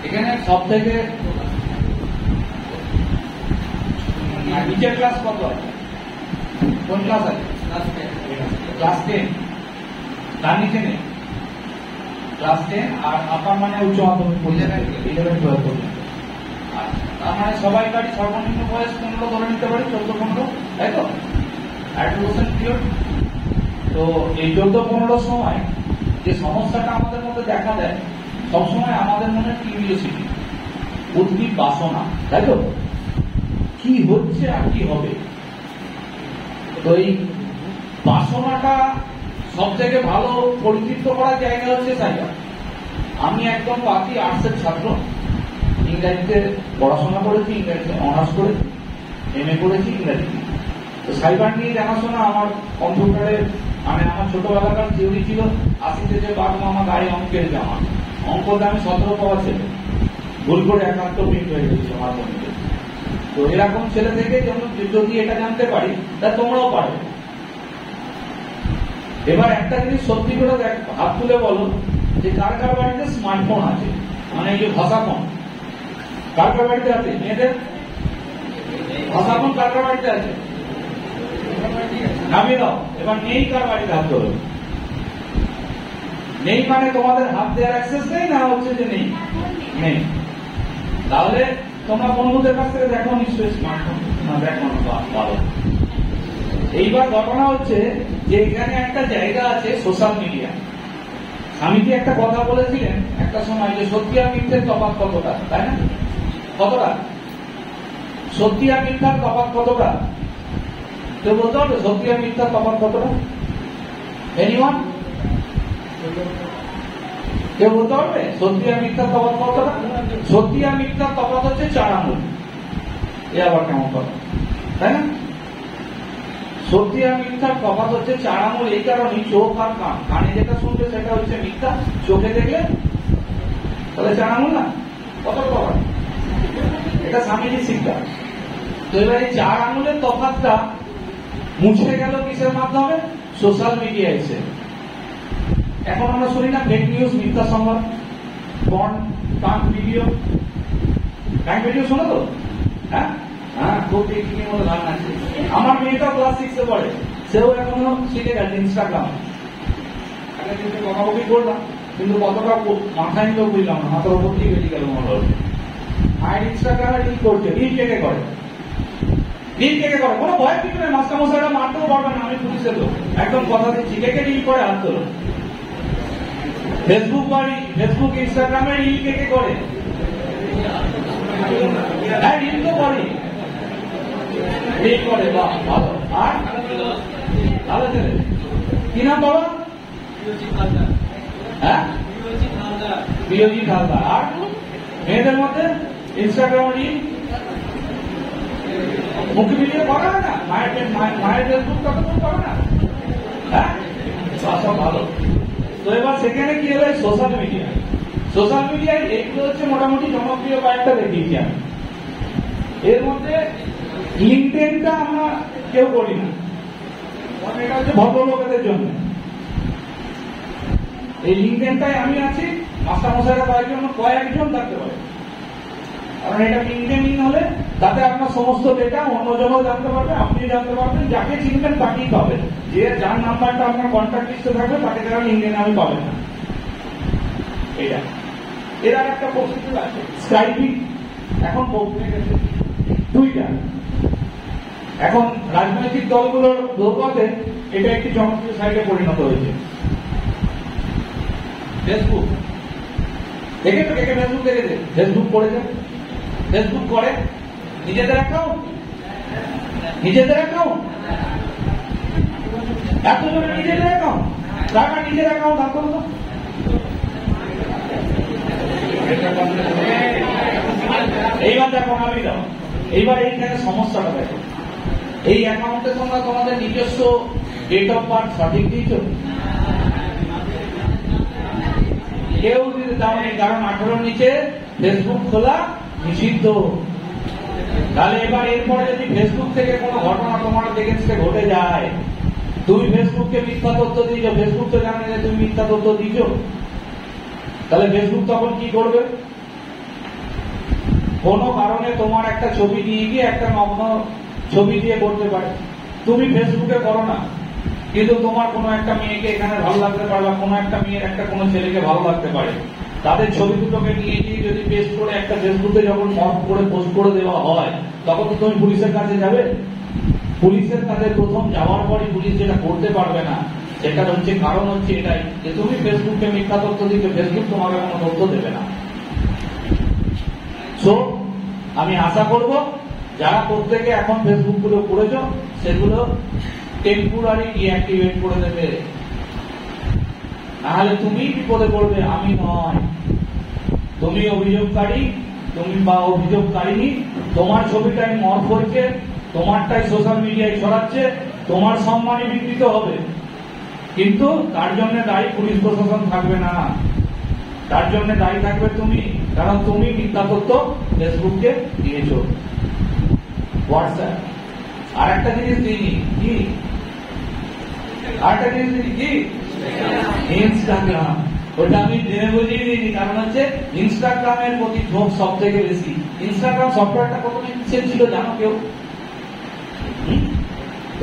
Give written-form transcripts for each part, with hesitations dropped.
এখানে সব থেকে নিচের ক্লাস কত আছে? কোন ক্লাস আছে? ক্লাস 10। তার নিচে নেই ক্লাস 10 আর আপার মানে উচ্চ মাধ্যমিক পরীক্ষা 11-12 পর্যন্ত। তার মানে সবাই গাড়ি সর্বনিম্ন বয়স 15 ধরে নিতে পারি, 14-15, তাই তো? Admission period. তো এই 14-15 সময় যে সমস্যাটা আমাদের মধ্যে দেখা দেয়, সবসময় আমাদের মনে কিউরিওসিটি, উদ্ভিদ বাসনা, তাই তো? কি হচ্ছে আর কি হবে। তো এই বাসনাটা সব থেকে ভালো পরিতৃপ্ত করার জায়গা হচ্ছে সাইবার। আমি একদম বাকি আর্টসের ছাত্র, ইংরেজিতে পড়াশোনা করেছি, ইংরেজিতে অনার্স করেছি, MA করেছি ইংরেজিতে। তো সাইবার নিয়ে জানাশোনা আমার কম্পিউটারে, মানে আমার ছোটবেলাকার থিওরি ছিল 80-তে যে বাঘ মামা গায়ে অঙ্কের জামা, অঙ্কতে আমি 17 পাওয়া ছেলে, ভুল করে 71 প্রিন্ট হয়ে গেছিল মাধ্যমিকে। তো এরকম ছেলে থেকে যদি এটা জানতে পারি তা তোমরাও পারবে। এবার একটা জিনিস সত্যি করে হাত তুলে বলো যে কার কার বাড়িতে স্মার্টফোন আছে, মানে এই যে ভাষা ফোন কার কার বাড়িতে আছে? মেয়েদের ভাষা ফোন কার কার বাড়িতে আছে? নামিয়ে দাও। এবার নেই কার বাড়িতে হাত ধরো। নেই মানে তোমাদের হাত দেওয়ার অ্যাক্সেস নেই, না হচ্ছে যে নেই? নেই। তাহলে তোমরা বন্ধুদের কাছ থেকে দেখো নিশ্চয়ই স্মার্টফোন, না দেখো না, ভালো। এইবার ঘটনা হচ্ছে যে এখানে একটা জায়গা আছে সোশ্যাল মিডিয়া। স্বামীজি একটা কথা বলেছিলেন একটা সময় যে সত্যি আর মিথ্যের তফাৎ কতটা, তাই না? কতটা সত্যি আর মিথ্যার তফাৎ কতটা? কেউ বলতে হবে সত্যি আর মিথ্যার তফাৎ কতটা? এনিওয়ান? কেউ বলতে পারবে সত্যি আর মিথ্যার তফাৎ কতটা? সত্যি আর মিথ্যার তফাৎ হচ্ছে 4 আঙুল। এ আবার কেমন কথা, তাই না? সত্যি আর মিথ্যার তফাৎ হচ্ছে 4 আঙুল। এই কারণে চোখ আর কান, কানে যেটা শুনবে সেটা হচ্ছে মিথ্যা, চোখে দেখলে তাহলে 4 আঙুল না? কত তফাৎ? এটা স্বামীজি শিক্ষা। তো এবার এই 4 আঙুলের তফাৎটা মুছে গেল কিসের মাধ্যমে? সোশ্যাল মিডিয়া এসে। এখন আমরা শুনি না ফেক নিউজ, মিথ্যা সংবাদ, প্রাঙ্ক ভিডিও। প্রাঙ্ক ভিডিও শোনো তো? হ্যাঁ হ্যাঁ, খুব টেকনিক মতো গান আছে। আমার মেয়েটা ক্লাস 6-এ পড়ে, সেও এখনো শিখে গেছে ইনস্টাগ্রাম। আগে কিন্তু বকাবকি করলাম, কিন্তু কতটা মাথায় নিলেও বুঝলাম না, মাথার উপর দিয়ে বেরিয়ে গেল মনে হল। মায়ের ইনস্টাগ্রামে রিল করছে, রিল কে কে করে? রিল কে কে করে? কোনো ভয় কিছু নেই, মাস্টার মশাইরা মারতেও পারবে না, আমি পুলিশের লোক, একদম কথা দিচ্ছি। কে কে রিল করে হাত তোলো। ফেসবুক ইনস্টাগ্রামে রিল কে কে করে? হ্যাঁ, রিল তো করে, রিল করে, বাহ ভালো। আর ভালো ছেলে, কি নাম বাবা? হ্যাঁ, বিরজিৎ হালদার। আর মেয়েদের মধ্যে ইনস্টাগ্রাম রিল মুখে ভিডিও করা হয় না? মায়ের ফেসবুক কতক্ষণ করে না? হ্যাঁ, সব ভালো। তো এবার সেখানে কি হলো? Social media. সোশ্যাল মিডিয়ায় এইগুলো হচ্ছে মোটামুটি জনপ্রিয় কয়েকটা দেখিয়েছি আমি। এর মধ্যে লিঙ্কডইনটা আমরা কেউ করি না, কারণ এটা হচ্ছে ভদ্রলোকেদের জন্য। এই লিঙ্কডইনটাই আমি আছি, মাস্টারমশাইরা কয়েকজন থাকতে পারে, কারণ এটা লিঙ্কডইন হলে তাতে আপনার সমস্ত ডেটা অন্যজনও জানতে পারবে, আপনিও জানতে পারবেন, যাকে চিনবেন তাকেই পাবেন। যে যার নাম্বারটা আপনার কন্ট্যাক্ট লিস্টে থাকবে তাকে যারা লিঙ্কডইনে আমি পাবেন না। এটা এর আর একটা পরিস্থিতি আছে, স্কাইপিং এখন বদলে গেছে, টুইটার। এখন রাজনৈতিক দলগুলোর দৌলতে এটা একটি জনপ্রিয় সাইটে পরিণত হয়েছে। ফেসবুক দেখেছো? কে কে ফেসবুক দেখেছে? ফেসবুক করেছে? ফেসবুক করে নিজেদের অ্যাকাউন্ট, নিজেদের অ্যাকাউন্ট, এতজনের নিজেদের অ্যাকাউন্ট। টাকা নিজের অ্যাকাউন্ট হাত করতো। এইবার দেখো, আমি দাও, এইবার এইখানে সমস্যাটা দেখো। এই অ্যাকাউন্টে তোমরা তোমাদের নিজস্ব ডেট অফ বার্থ সঠিক দিয়েছ? কেউ দিতে দাওনি, কারণ 18-র নিচে ফেসবুক খোলা নিষিদ্ধ। তাহলে এবার এরপরে যদি ফেসবুক থেকে কোনো ঘটনা তোমার এগেইনস্টে ঘটে যায়, তুমি ফেসবুককে মিথ্যা তথ্য দিয়েছো, ফেসবুক তো জানে যে তুমি মিথ্যা তথ্য দিয়েছো, তাহলে ফেসবুক তখন কি করবে? কোনো কারণে তোমার একটা ছবি নিয়ে গিয়ে একটা নগ্ন ছবি দিয়ে করতে পারে, তুমি ফেসবুকে করো না, কিন্তু তোমার কোনো একটা মেয়েকে এখানে ভালো লাগতে পারে, বা কোনো একটা মেয়ের একটা কোনো ছেলেকে ভালো লাগতে পারে, তাদের ছবি দুটোকে নিয়ে গিয়ে যদি পেস্ট করে একটা ফেসবুকে যখন মর্ফ করে পোস্ট করে দেওয়া হয়, তখন তো তুমি পুলিশের কাছে যাবে। পুলিশের কাছে প্রথম যাওয়ার পরই পুলিশ যেটা করতে পারবে না, সেটা হচ্ছে কারণ হচ্ছে এটাই যে তুমি ফেসবুককে মিথ্যা তথ্য দিতে, ফেসবুক তোমাকে কোনো তথ্য দেবে না। সো আমি আশা করব যারা প্রত্যেকে এখন ফেসবুক গুলো করেছো সেগুলো টেম্পোরারি ডিঅ্যাক্টিভেট করে দেবে, নাহলে তুমি বিপদে পড়বে, আমি নয়। তুমি অভিযোগকারী, তুমি বা অভিযোগকারিনী, তোমার ছবিটাই মর্ফ হয়েছে, তোমারটাই সোশ্যাল মিডিয়ায় ছড়াচ্ছে, তোমার সম্মানই বিকৃত হবে, কিন্তু তার জন্য দায়ী পুলিশ প্রশাসন থাকবে না, তার জন্য দায়ী থাকবে তুমি, কারণ তুমি মিথ্যা তথ্য ফেসবুককে দিয়েছ। হোয়াটসঅ্যাপ আর একটা জিনিস দিইনি কি, আরেকটা জিনিস দিইনি কি, ইনস্টাগ্রাম। ওটা আমি জেনে বুঝিয়ে দিইনি, কারণ হচ্ছে ইনস্টাগ্রামের প্রতি ঝোঁক সব থেকে বেশি। ইনস্টাগ্রাম সফটওয়্যারটা কত কিসের ছিল জানো কেউ?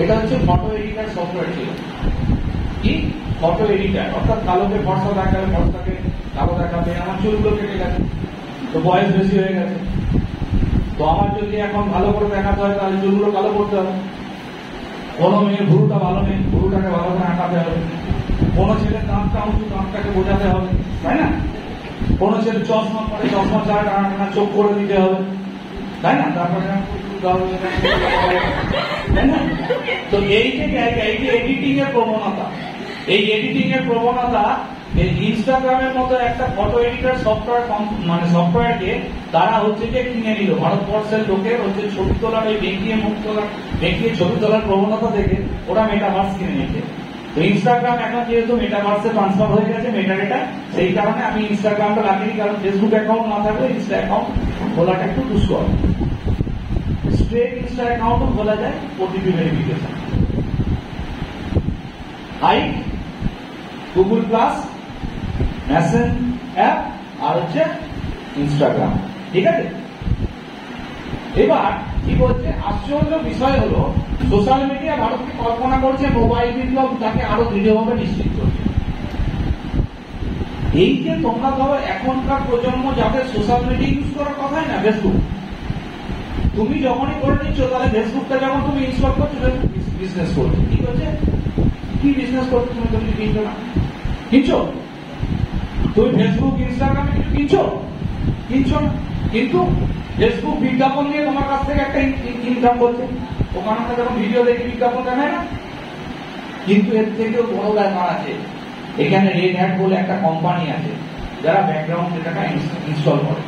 এটা হচ্ছে ফটো এডিটার সফটওয়্যার ছিল। কি ফটো এডিটার, অর্থাৎ কালোকে ফর্সা দেখাবে, ফর্সাকে কালো দেখাবে। আমার চুলগুলো কেটে গেছে, তো বয়স বেশি হয়ে গেছে, তো আমার যদি এখন ভালো করে দেখাতে হয় তাহলে চুলগুলো কালো করতে হবে। কোনো মেয়ে ভুরুটা ভালো নেই, ভুরুটাকে ভালো করে আঁকাতে হবে। কোনো ছেলের দাঁতটা উঁচু, দাঁতটাকে বোঝাতে হবে, তাই না? কোনো ছেলে চশমা পরে, চশমা ছাড়া টানা চোখ করে দিতে হবে, তাই না? তারপরে তাই না? তো এই যে জায়গা, এই যে এডিটিং এর প্রবণতা, এই এডিটিং এর প্রবণতা ইনস্টাগ্রামের মতো একটা ফটো এডিটার সফটওয়্যার, মানে সফটওয়্যারকে তারা হচ্ছে যে কিনে নিল। ভারতবর্ষের লোকের হচ্ছে ছবি তোলার, এই দেখিয়ে মুখ তোলার, দেখিয়ে ছবি তোলার প্রবণতা দেখে ওরা মেটাভার্স কিনে নিচ্ছে। তো ইনস্টাগ্রাম এখন যেহেতু মেটাভার্সে ট্রান্সফার হয়ে গেছে মেটাডেটা, সেই কারণে আমি ইনস্টাগ্রামটা লাগিনি, কারণ ফেসবুক অ্যাকাউন্ট না থাকলে ইনস্টা অ্যাকাউন্ট খোলাটা একটু দুষ্কর। স্ট্রেট ইনস্টা অ্যাকাউন্টও খোলা যায় OTP verification. Hike, Google Plus, messenger app, আর হচ্ছে ইনস্টাগ্রাম, ঠিক আছে? এবার কি বলছে, আশ্চর্য বিষয় হলো সোশ্যাল মিডিয়া ভারতকে কল্পনা করছে মোবাইল বিপ্লব তাকে আরো দৃঢ়ভাবে নিশ্চিত করছে। এই যে তোমরা ধরো এখনকার প্রজন্ম যাদের সোশ্যাল মিডিয়া ইউজ করার কথাই না, ফেসবুক, তুমি যখনই করে নিচ্ছ তাহলে ফেসবুকটা যখন তুমি ইনস্টল করছো বিজনেস করছো, কি করছে, কি বিজনেস করছো তুমি? তুমি কিনছো না, কিনছো? তুমি ফেসবুক ইনস্টাগ্রামে কিছু কিনছো? কিনছো না, কিন্তু ফেসবুক বিজ্ঞাপন দিয়ে তোমার কাছ থেকে একটা ইনকাম করছে। ওখানে আমরা যখন ভিডিও দেখি বিজ্ঞাপন দেখায় না, কিন্তু এর থেকেও বড় ব্যাপার আছে, এখানে রেড হ্যাট বলে একটা কোম্পানি আছে যারা ব্যাকগ্রাউন্ড ডেটাটা ইনস্টল করে।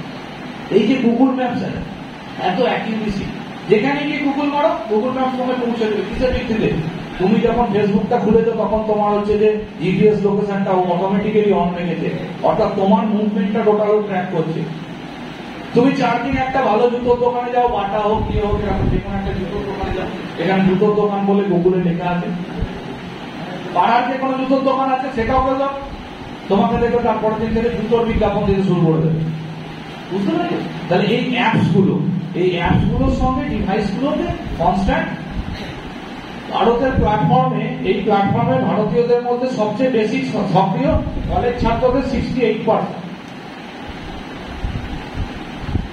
এই যে গুগল ম্যাপস এত অ্যাকিউরেসি, যেখানে গিয়ে গুগল মারো গুগল ম্যাপস তোমাকে পৌঁছে দেবে। কিসের ভিত্তিতে? তুমি যখন ফেসবুকটা খুলেছো তখন তোমার হচ্ছে যে জিপিএস লোকেশনটা অটোমেটিক্যালি অন রেখেছে, অর্থাৎ তোমার মুভমেন্টটা টোটাল ট্র্যাক করছে। তুমি 4 দিন একটা ভালো জুতোর দোকানে যাও, বাটা হোক কি হোক, এরকম যে কোনো একটা জুতোর দোকানে যাও, এখানে জুতোর দোকান বলে গুগলে লেখা আছে, পাড়ার যে কোনো জুতোর দোকান আছে সেটাও করে দাও, তোমাকে দেখো তারপরের দিন থেকে জুতোর বিজ্ঞাপন দিতে শুরু করে দেবে। বুঝতে পারছো? তাহলে এই অ্যাপস গুলোর সঙ্গে ডিভাইস গুলোতে কনস্ট্যান্ট ভারতের প্ল্যাটফর্মে, এই প্ল্যাটফর্মে ভারতীয়দের মধ্যে সবচেয়ে বেশি সক্রিয় কলেজ ছাত্রদের 68%।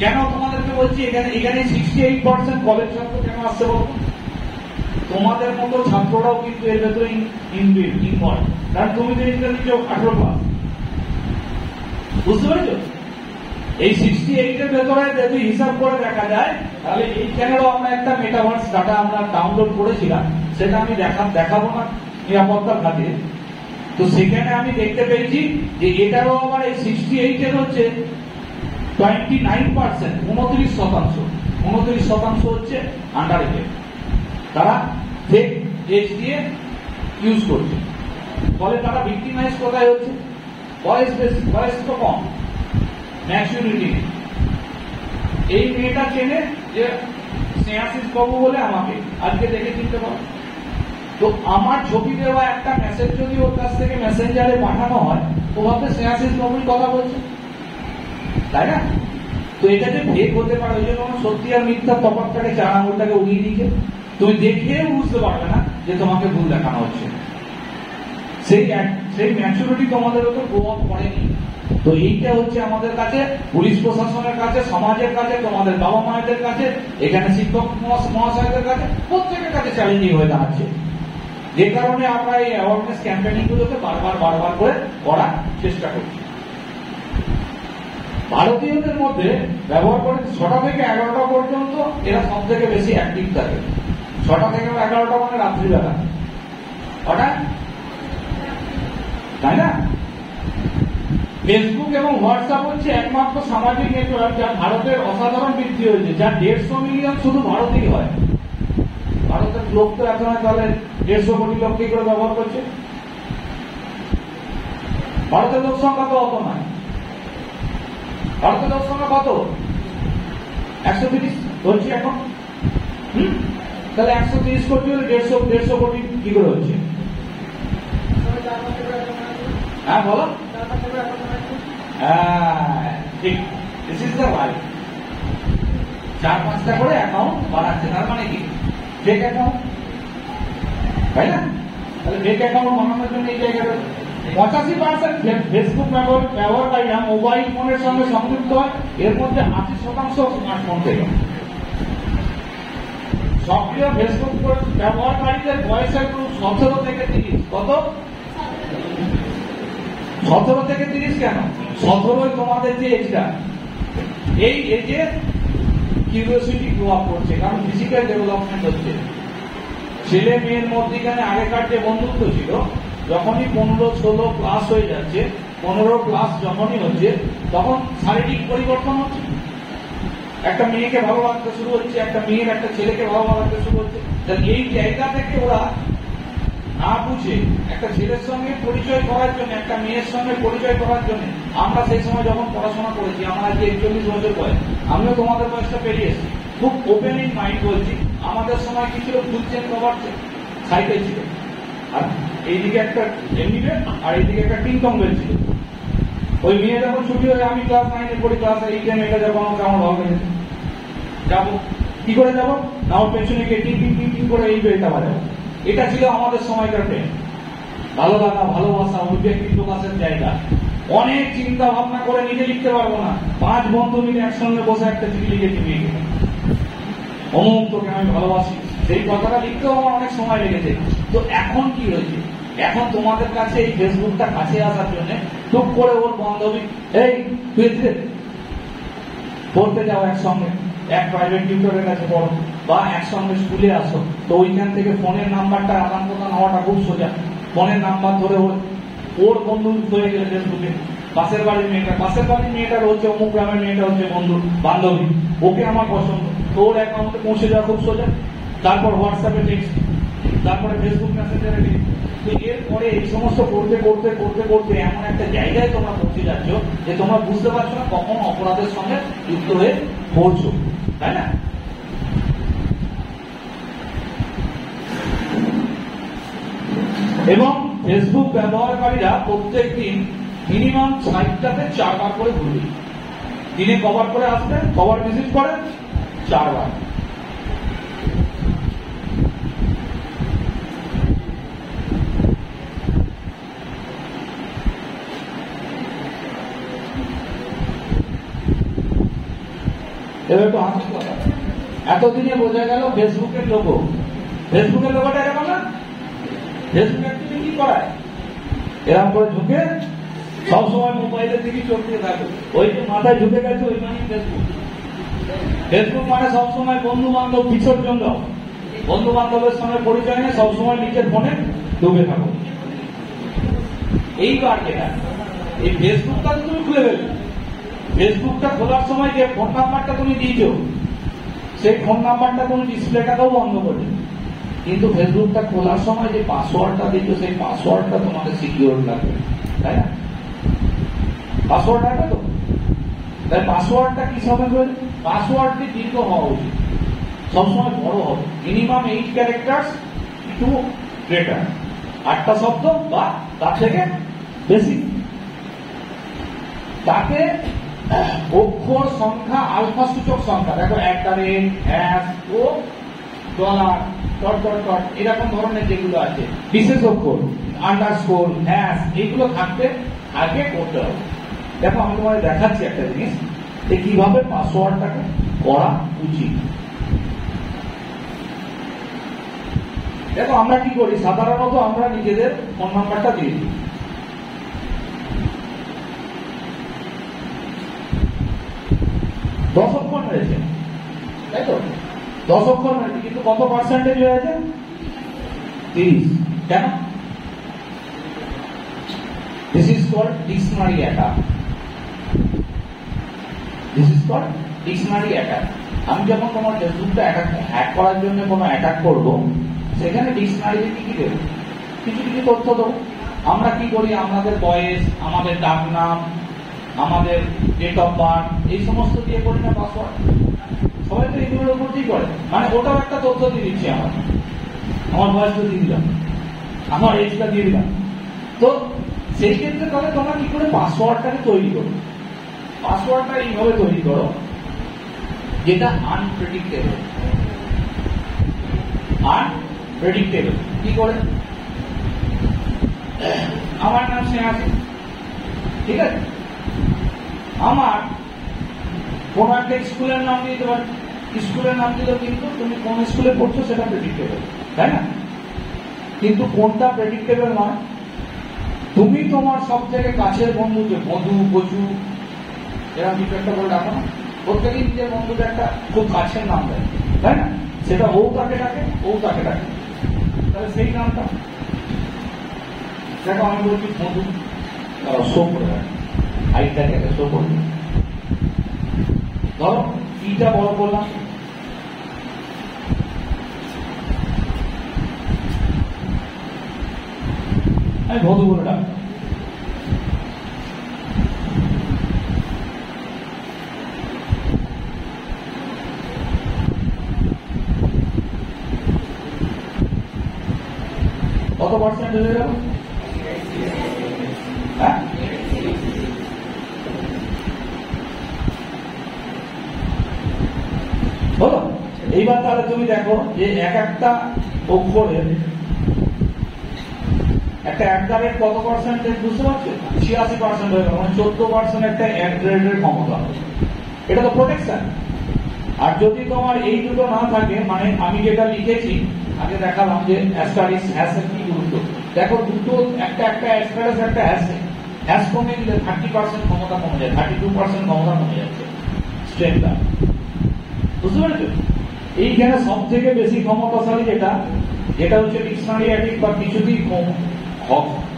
কেন তোমাদেরকে বলছি এখানে 68% কলেজ ছাত্র কেন আসছে বলো? তোমাদের মতো ছাত্ররাও কিন্তু এর ভেতরে ইনভলভ, কারণ তুমি জিনিসটা নিচ্ছ 18+। বুঝতে পারছো? এই 68 এর ভেতরে যদি হিসাব করে দেখা যায়, তাহলে এইখানেও আমরা একটা মেটাভার্স ডাটা আমরা ডাউনলোড করেছিলাম, সেটা আমি দেখাবো না নিরাপত্তার খাতিরে। তো সেখানে আমি দেখতে পেয়েছি যে এটারও আবার এই 68 এর হচ্ছে 29%, 29% হচ্ছে আন্ডার এজেড, তারা ফেক এজ দিয়ে ইউজ করছে। ফলে তারা ভিক্টিমাইজ কোথায় হচ্ছে? বয়স তো কম, ম্যাচুরিটি। এই মেয়েটা চেনে যে স্নেহাশিস বাবু বলে আমাকে আজকে দেখে চিনতে পারো। তো আমার ছবি দেওয়া একটা মেসেজ যদি ওর কাছ থেকে মেসেঞ্জারে পাঠানো হয়, ও ভাবতে স্নেহাশিস বাবুর কথা বলছে, তাই না? তো এটা যে ফেক হতে পারে, ওই জন্য সত্যি আর মিথ্যা তফাৎটাকে চার আঙুলটাকে উড়িয়ে দিয়েছে। তুমি দেখে বুঝতে পারবে না যে তোমাকে ভুল দেখানো হচ্ছে। সেই ম্যাচুরিটি তোমাদের উপর প্রভাব পড়েনি। তো এইটা হচ্ছে আমাদের কাছে, পুলিশ প্রশাসনের কাছে, সমাজের কাছে, তোমাদের বাবা মায়েদের কাছে, এখানে শিক্ষক মহাশয়দের কাছে, প্রত্যেকের কাছে চ্যালেঞ্জিং হয়ে দাঁড়াচ্ছে। যে কারণে আমরা এই অ্যাওয়ারনেস ক্যাম্পেইনিং গুলোকে বারবার করে করার চেষ্টা করছি। ভারতীয়দের মধ্যে ব্যবহার করে 6টা থেকে 11টা পর্যন্ত এরা সব থেকে বেশি অ্যাক্টিভ থাকে। 6টা থেকে 11টা মানে রাত্রিবেলা, হঠাৎ, তাই না? ফেসবুক এবং হোয়াটসঅ্যাপ হচ্ছে একমাত্র সামাজিক নেটওয়ার্ক যা ভারতের অসাধারণ বৃদ্ধি হয়েছে, যা 150 মিলিয়ন শুধু ভারতেই হয়। ভারতের লোক তো এত নয়, তাহলে 150 কোটি লোক কি করে ব্যবহার করছে? ভারতের লোক সংখ্যা তো অত নয়। ভারতের লোক সংখ্যা কত? 130 হচ্ছে এখন। তাহলে 130 কোটি হলে 150 কোটি কি করে হচ্ছে? হ্যাঁ বলো। ঠিক, দিস ইজ দ্য রাইট। 4-5টা করে অ্যাকাউন্ট বানাচ্ছে, তার মানে কি? ফেক অ্যাকাউন্ট, তাই না? তাহলে ফেক অ্যাকাউন্ট বানানোর জন্য এই জায়গাটা 85% ফেসবুক ব্যবহারকারীরা মোবাইল ফোনের সঙ্গে সংযুক্ত হয়, এর মধ্যে 80% স্মার্টফোন থেকে। সক্রিয় ফেসবুক ব্যবহারকারীদের বয়সের গ্রুপ 17 থেকে 30। কত? 17 থেকে 30 কেন? 17 তোমাদের যে এজটা, এই এজে কিউরিওসিটি গ্রো আপ করছে, কারণ ফিজিক্যাল ডেভেলপমেন্ট হচ্ছে। ছেলে মেয়ের মধ্যে এখানে আগেকার যে বন্ধুত্ব ছিল, যখনই 15-16 প্লাস হয়ে যাচ্ছে, 15 প্লাস যখনই হচ্ছে, তখন শারীরিক পরিবর্তন হচ্ছে। একটা মেয়েকে ভালো লাগতে শুরু হচ্ছে, একটা মেয়ের একটা ছেলেকে ভালো লাগতে শুরু হচ্ছে। এই জায়গা থেকে ওরা না বুঝে একটা ছেলের সঙ্গে পরিচয় করার জন্য, একটা মেয়ের সঙ্গে পরিচয় করার জন্য, আমরা সেই সময় যখন পড়াশোনা করেছি, আমার আজকে 41 বছর বয়স, আমিও তোমাদের বয়সটা পেরিয়ে এসেছি, খুব ওপেন ইন মাইন্ড বলছি। আমাদের সময় কি ছিল? ফুল চেন কভার সাইকেল ছিল, আর এইদিকে একটা এমনিবে, আর এইদিকে একটা টিংটং বেল ছিল। ওই মেয়ে যখন ছুটি হয়ে, আমি ক্লাস 9-এ পড়ি, ক্লাস 8-এ মেয়েটা যাবো, আমাকে আমার ভালো লেগেছে, যাবো। কি করে যাবো? না, ওর পেছনে গিয়ে টিং টিং টিং টিং করে এই বেলটা বাজাবো। এটা ছিল আমাদের সময়কার প্রেম, ভালো লাগা, ভালোবাসা, অভিব্যক্তি প্রকাশের জায়গা। অনেক চিন্তা ভাবনা করে নিজে লিখতে পারবো না, 5 বন্ধু মিলে একসঙ্গে বসে একটা চিঠি লিখেছি মেয়েকে, অমুক তোকে আমি ভালোবাসি, সেই কথাটা লিখতেও আমার অনেক সময় লেগেছে। তো এখন কি হয়েছে? এখন তোমাদের কাছে এই ফেসবুকটা কাছে আসার জন্য টুক করে ওর বান্ধবী, এই তুই পড়তে যাও একসঙ্গে, এক প্রাইভেট টিউটরের কাছে পড়ো, বা একসঙ্গে স্কুলে আসো, তো ওইখান থেকে ফোনের নাম্বারটা আদান প্রদান হওয়াটা খুব সোজা। ফোনের নাম্বার ধরে ওর বন্ধু হয়ে গেলে ফেসবুকে, পাশের বাড়ির মেয়েটার হচ্ছে অমুক গ্রামের মেয়েটা হচ্ছে বন্ধু বান্ধবী, ওকে আমার পছন্দ, তোর অ্যাকাউন্টে পৌঁছে যাওয়া খুব সোজা। তারপর হোয়াটসঅ্যাপে টেক্সট, তারপরে ফেসবুক মেসেঞ্জারে টেক্সট। তো এরপরে এই সমস্ত করতে করতে করতে করতে এমন একটা জায়গায় তোমরা পৌঁছে যাচ্ছ যে তোমরা বুঝতে পারছো না কখন অপরাধের সঙ্গে যুক্ত হয়ে পড়ছো, তাই না? এবং ফেসবুক ব্যবহারকারীরা প্রত্যেক দিন মিনিমাম 60টাতে 4 বার করে ঘুরবে। দিনে কভার করে আসবে, কভার ভিজিট করে 4 বার। এবার একটু হাসির কথা, এতদিনে বোঝা গেল ফেসবুকের লোগো। ফেসবুকের লোগোটা এরকম না? ফেসবুক অ্যাকচুয়ালি কি করায়? এরকম করে ঝুঁকে সবসময় মোবাইলের দিকে চোখ দিয়ে থাকে, ওই যে মাথায় ঝুঁকে গেছে, ওই মানে ফেসবুক। ফেসবুক মানে সবসময় বন্ধু বান্ধব বিসর্জন দাও, বন্ধু বান্ধবের সঙ্গে পরিচয় নিয়ে সবসময় নিজের ফোনে ডুবে থাকো। এইবার যেটা, এই ফেসবুকটা তুমি খুলে ফেলবে। ফেসবুকটা খোলার সময় যে ফোন নাম্বারটা তুমি দিয়েছো, সেই ফোন নাম্বারটা তুমি ডিসপ্লেটাকেও বন্ধ করে, কিন্তু ফেসবুকটা খোলার সময় যে পাসওয়ার্ডটা দিয়েছো, সেই পাসওয়ার্ডটা তোমাদের সিকিউর লাগবে, তাই না? পাসওয়ার্ড আছে তো, তাই পাসওয়ার্ডটা কি সময় করে? পাসওয়ার্ডটি দীর্ঘ হওয়া উচিত, সবসময় বড় হবে, মিনিমাম 8 ক্যারেক্টার্স টু গ্রেটার, 8টা শব্দ বা তার থেকে বেশি। তাকে অক্ষর সংখ্যা আলফা সূচক সংখ্যা, দেখো @ ও ডলার ডট ডট ডট এরকম ধরনের যেগুলো আছে বিশেষ অক্ষর আন্ডারস্কোর এইগুলো থাকতে আগে করতে হবে। দেখো আমি তোমাদের দেখাচ্ছি একটা জিনিস যে কিভাবে পাসওয়ার্ডটাকে করা উচিত। দেখো আমরা কি করি, সাধারণত আমরা নিজেদের ফোন নাম্বারটা দিয়ে দিই। দশ অক্ষর রয়েছে, তাই তো? 10 অক্ষর রয়েছে, কিন্তু কত পার্সেন্টেজ হয়েছে? 30। কেন? This is called dictionary attack. This is called dictionary attack. আমি যখন তোমার ফেসবুকটা হ্যাক করার জন্য কোনো অ্যাটাক করব, সেখানে ডিকশনারিতে কি কি দেবো? কিছু কিছু তথ্য দেবো। আমরা কি করি, আমাদের বয়স, আমাদের ডাক নাম, আমাদের ডেট অফ বার্থ, এই সমস্ত দিয়ে করি না পাসওয়ার্ড? সবাই তো এইগুলোর উপর কি করে, মানে ওটাও একটা তথ্য দিয়ে দিচ্ছি। আমার বয়সটা দিয়ে দিলাম, আমার এজটা দিয়ে দিলাম। তো সেই ক্ষেত্রে তাহলে তোমরা কি করে পাসওয়ার্ডটাকে তৈরি করো? পাসওয়ার্ডটা এইভাবে তৈরি করো যেটা আনপ্রেডিক্টেবল। আনপ্রেডিক্টেবল কি করে? আমার নাম স্নেহাশিস, ঠিক আছে? আমার কোন একটা স্কুলের নাম দিতে পারি, স্কুলের নাম দিলেও কিন্তু তুমি কোন স্কুলে পড়ছো সেটা প্রেডিক্টেবল, তাই না? কিন্তু কোনটা প্রেডিক্টেবল নয়? তুমি তোমার সব থেকে কাছের বন্ধুকে বধু, বচু এরকম কিছু একটা বলে ডাকো না? প্রত্যেকেই নিজের বন্ধুকে একটা খুব কাছের নাম দেয়, তাই না? সেটা ও তাকে ডাকে, ও তাকে ডাকে, তাহলে সেই নামটা দেখো আমি বলছি বন্ধু, শো করে রাখে আইটাকে শো করবে। ধরো ইটা বড় করলাম, আমি বধু বলে ডাক। কত পার্সেন্ট হয়ে গেল? হ্যাঁ, হলো। এইবার তাহলে তুমি দেখো যে এক একটা অক্ষরের একটা @, কত পার্সেন্টেজ বুঝতে পারছো? 86% হয়ে গেল, মানে 14% একটা @এর ক্ষমতা। এটা তো প্রোটেকশন। আর যদি তোমার এই দুটো না থাকে, মানে আমি যেটা লিখেছি আগে দেখালাম যে অ্যাস্টারিস্ক হ্যাশের কি গুরুত্ব, দেখো দুটো একটা অ্যাস্টারিস্ক একটা হ্যাশ কমে গেলে 30% ক্ষমতা কমে যায়, 32% ক্ষমতা কমে যাচ্ছে স্ট্রেংথটা, বুঝতে পেরেছো? এইখানে সব থেকে বেশি ক্ষমতাশালী যেটা হচ্ছে ডিকশনারি অ্যাটাক বা কিছুতেই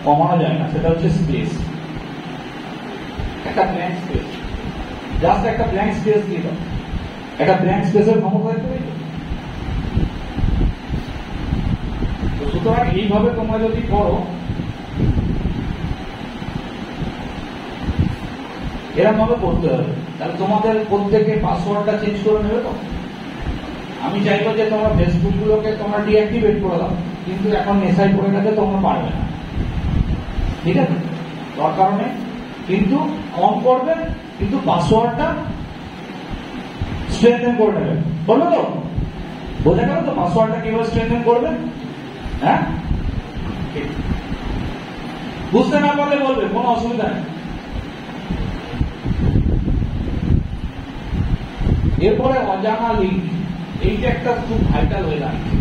কমানো যায় না, সেটা হচ্ছে স্পেস। একটা ব্ল্যাঙ্ক স্পেস, জাস্ট একটা ব্ল্যাঙ্ক স্পেস দিয়ে দাও, একটা ব্ল্যাঙ্ক স্পেসের ক্ষমতা দেখতে পেয়েছো? তো সুতরাং এইভাবে তোমরা যদি করো, এরকম ভাবে করতে হবে, তাহলে তোমাদের প্রত্যেকে পাসওয়ার্ডটা চেঞ্জ করে নেবে। তো আমি চাইবো যে তোমরা ফেসবুক গুলোকে তোমরা ডিঅ্যাক্টিভেট করে দাও, কিন্তু এখন নেশায় পড়ে গেছে তোমরা পারবে না, ঠিক আছে? দরকার নেই, কিন্তু অন করবে, কিন্তু পাসওয়ার্ডটা স্ট্রেংথেন করে নেবে। বললো তো, বোঝা গেল তো পাসওয়ার্ডটা কিভাবে স্ট্রেংথেন করবে? হ্যাঁ, বুঝতে না পারলে বলবে, কোনো অসুবিধা নেই। এরপরে অজানা লিঙ্ক, এইটা একটা খুব ভাইটাল হয়ে দাঁড়িয়েছে,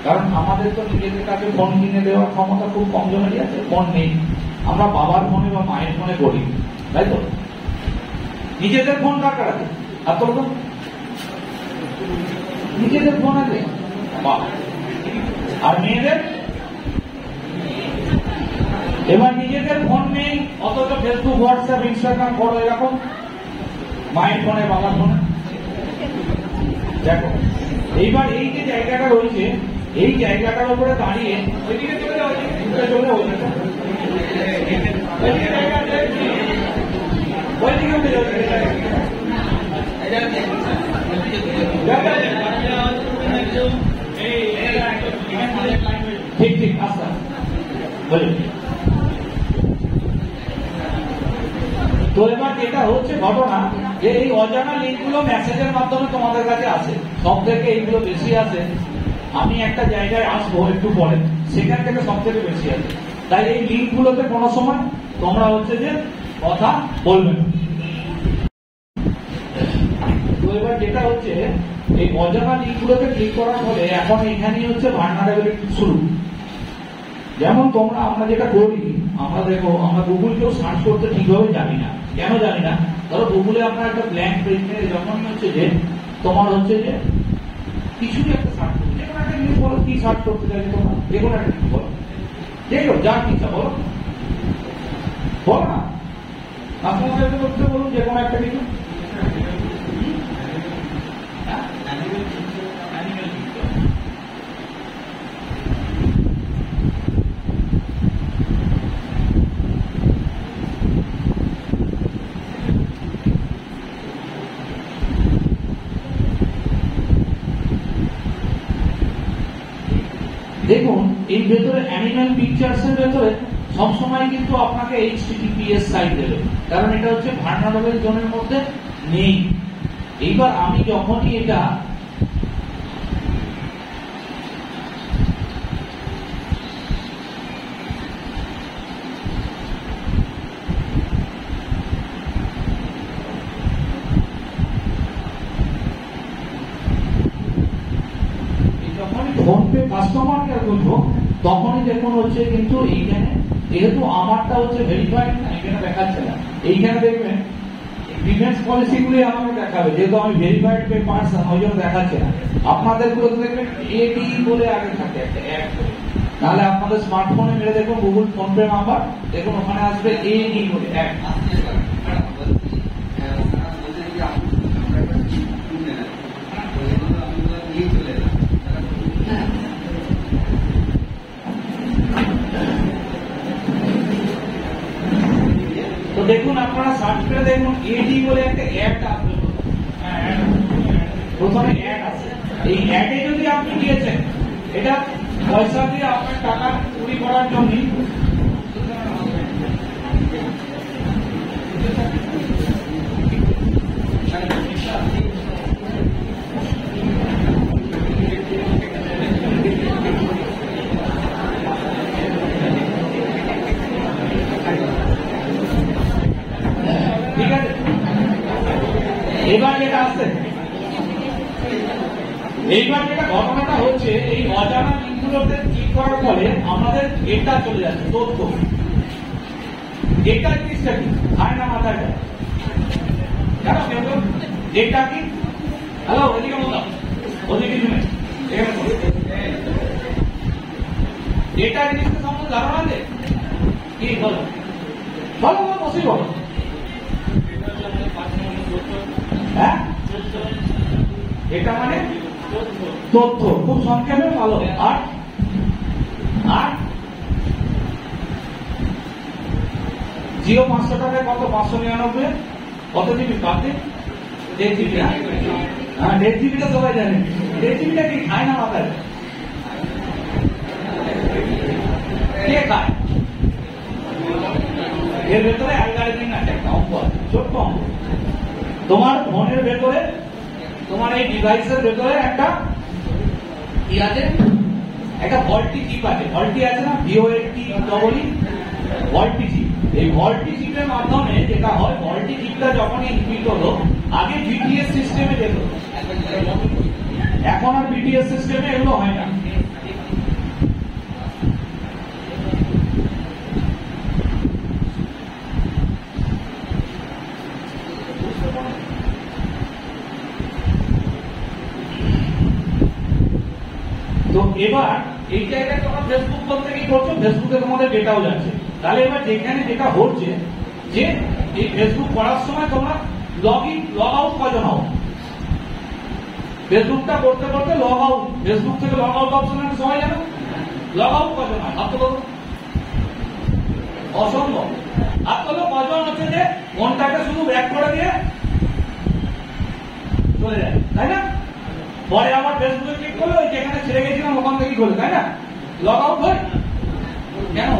কারণ আমাদের তো নিজেদের কাছে ফোন কিনে দেওয়ার ক্ষমতা খুব কম জনেরই আছে, ফোন নেই। আমরা বাবার ফোনে বা মায়ের ফোনে করি, তাই তো? নিজেদের ফোন কার কার আছে? আর তো নিজেদের ফোন আছে, আর মেয়েদের এবার নিজেদের ফোন নেই, অথচ ফেসবুক, হোয়াটসঅ্যাপ, ইনস্টাগ্রাম করো এরকম মায়ের ফোনে, বাবার ফোনে। দেখো এইবার এই যে জায়গাটা রয়েছে, এই জায়গাটার উপরে দাঁড়িয়ে ওইদিকে চলে যাও, চলে ওইদিকে তো এবার যেটা হচ্ছে ঘটনা যে এই অজানা লিঙ্কগুলো মেসেজের মাধ্যমে তোমাদের কাছে আসে, সব থেকে এইগুলো বেশি আসে। আমি একটা জায়গায় আসবো একটু পরে, সেখান থেকে সব থেকে বেশি আসে। তাই এই লিঙ্কগুলোতে কোনো সময় তোমরা হচ্ছে যে কথা বলবে না। তো এবার যেটা হচ্ছে এই অজানা লিঙ্কগুলোতে ক্লিক করার ফলে এখন এখানেই হচ্ছে ভালনারেবিলিটি শুরু। যেমন তোমরা আমরা যেটা করি, আমরা দেখো আমরা গুগলকেও সার্চ করতে ঠিকভাবে জানি না। কেন জানি না? ধরো গুগলে আপনার একটা ব্ল্যাঙ্ক পেজ নিয়ে যখনই হচ্ছে যে তোমার হচ্ছে যে কিছুই একটা সার্চ করতে, যে কোনো একটা জিনিস বলো, কি সার্চ করতে চাইছো তোমরা, যে কোনো একটা জিনিস বলো, দেখো যা ইচ্ছা বলো, বলো না আপনাদের করতে বলুন যে কোনো একটা কিছু। দেখুন এই ভেতরে অ্যানিমাল পিকচার্স এর ভেতরে সবসময় কিন্তু আপনাকে HTTPS সাইট দেবে, কারণ এটা হচ্ছে ভালনারেবল জোনের মধ্যে নেই। এইবার আমি যখনই এটা ফোনপে কাস্টমার কেয়ার করবো, তখনই দেখুন হচ্ছে কিন্তু এইখানে যেহেতু আমারটা হচ্ছে ভেরিফাইড না, এখানে দেখাচ্ছে না। এইখানে দেখবেন ডিফেন্স পলিসি গুলি আমাকে দেখাবে, যেহেতু আমি ভেরিফাইড পে পার্সন, ওই জন্য দেখাচ্ছে না। আপনাদের গুলো দেখবেন এডি বলে আগে থাকে একটা অ্যাড করে, তাহলে আপনাদের স্মার্টফোনে মেরে দেখুন গুগল ফোনপে নাম্বার, দেখুন ওখানে আসবে এডি বলে অ্যাড। তো দেখুন আপনারা সার্চ করে দেখুন এডি বলে একটা অ্যাড আসবে, প্রথমে অ্যাড আছে। এই অ্যাডে যদি আপনি দিয়েছেন, এটা পয়সা দিয়ে আপনার টাকা চুরি করার জন্য। ঠিক আছে, এবার যেটা আসছে, এইবার যেটা ঘটনাটা হচ্ছে এই অজানা লিঙ্কগুলোতে ক্লিক করার ফলে আমাদের ডেটা চলে যাচ্ছে, তথ্য। ডেটা জিনিসটা কি হয় না মাথায় যায়, জানো কেউ ডেটা কি? হ্যালো ওদিকে বললাম, ওদিকে শুনে ডেটা জিনিসটা সম্বন্ধে ধারণা আছে কি? বলো বলো বলো, বসেই বলো। হ্যাঁ, এটা মানে তথ্য, খুব সংক্ষেপে ভালো। আর আর জিও 500 টাকায় কত? 599 কত জিবি? পাতে 1.5 জিবি। হ্যাঁ 1.5 জিবিটা সবাই জানে। 1.5 জিবিটা কি খায় না মাথায়? কে খায়? এর ভেতরে অ্যালগরিদম আছে, একটা অঙ্ক আছে, ছোট্ট অঙ্ক। তোমার ফোনের ভেতরে, তোমার এই ডিভাইসের ভেতরে একটা কি আছে? একটা ভল্টি চিপ আছে। ভল্টি আছে না, VOLT ভল্টি চিপ। এই ভল্টি চিপের মাধ্যমে যেটা হয়, ভল্টি চিপটা যখন ইনপুট হলো, আগে BTS সিস্টেমে যেত, এখন আর BTS সিস্টেমে এগুলো হয় না। তো এবার এই জায়গায় তোমরা ফেসবুক বলতে কি করছো? ফেসবুকে তোমাদের ডেটাও যাচ্ছে। তাহলে এবার যেখানে যেটা হচ্ছে যে এই ফেসবুক করার সময় তোমরা লগ আউট কজন হও? ফেসবুকটা করতে করতে লগ আউট, ফেসবুক থেকে লগ আউট অপশন আছে, সবাই জানো? লগ আউট কজন হয়? হাত তোলো। অসম্ভব। হাত তোলো কজন হচ্ছে যে ফোনটাকে শুধু ব্যাক করে দিয়ে চলে যায়, তাই না? পরে আবার ফেসবুকে ক্লিক করলে ওই যেখানে ছেড়ে গেছিলাম ওখান থেকে খোলে, তাই না? লগ আউট হয়। কেন?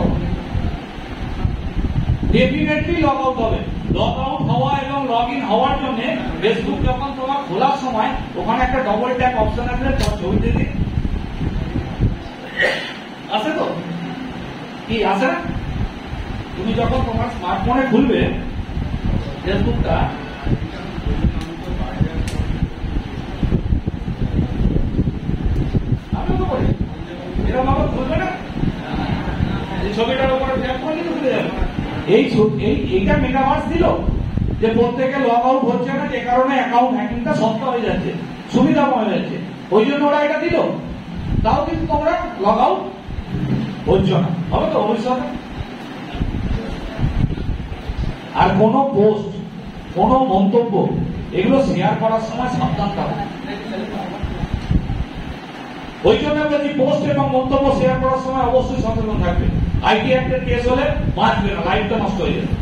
ডেফিনেটলি লগ আউট হবে। লগ আউট হওয়া এবং লগ ইন হওয়ার জন্য ফেসবুক যখন তোমার খোলার সময় ওখানে একটা ডবল ট্যাপ অপশন আছে, ছবি দিদি আছে তো, কি আছে না? তুমি যখন তোমার স্মার্টফোনে খুলবে ফেসবুকটা, আমি তো করি এরকম আবার খুলবে না, এই ছবিটার উপরে ট্যাপ করলে তো খুলে যাবে। এইটা মেটাভার্স দিল যে প্রত্যেকে লগ আউট হচ্ছে না, যে কারণে অ্যাকাউন্ট হ্যাকিংটা সস্তা হয়ে যাচ্ছে, সুবিধাময় হয়েছে, ওই জন্য ওরা এটা দিল। তাও কিন্তু তোমরা লগ আউট হচ্ছ না, হবে তো ভবিষ্যতে। আর কোন পোস্ট, কোন মন্তব্য এগুলো শেয়ার করার সময় সাবধান থাকবে। ওই জন্য বলছি পোস্ট এবং মন্তব্য শেয়ার করার সময় অবশ্যই সচেতন থাকবে। আইটি অ্যাক্টের কেস হলে বাঁচবে না, লাইফটা নষ্ট হয়ে যাবে।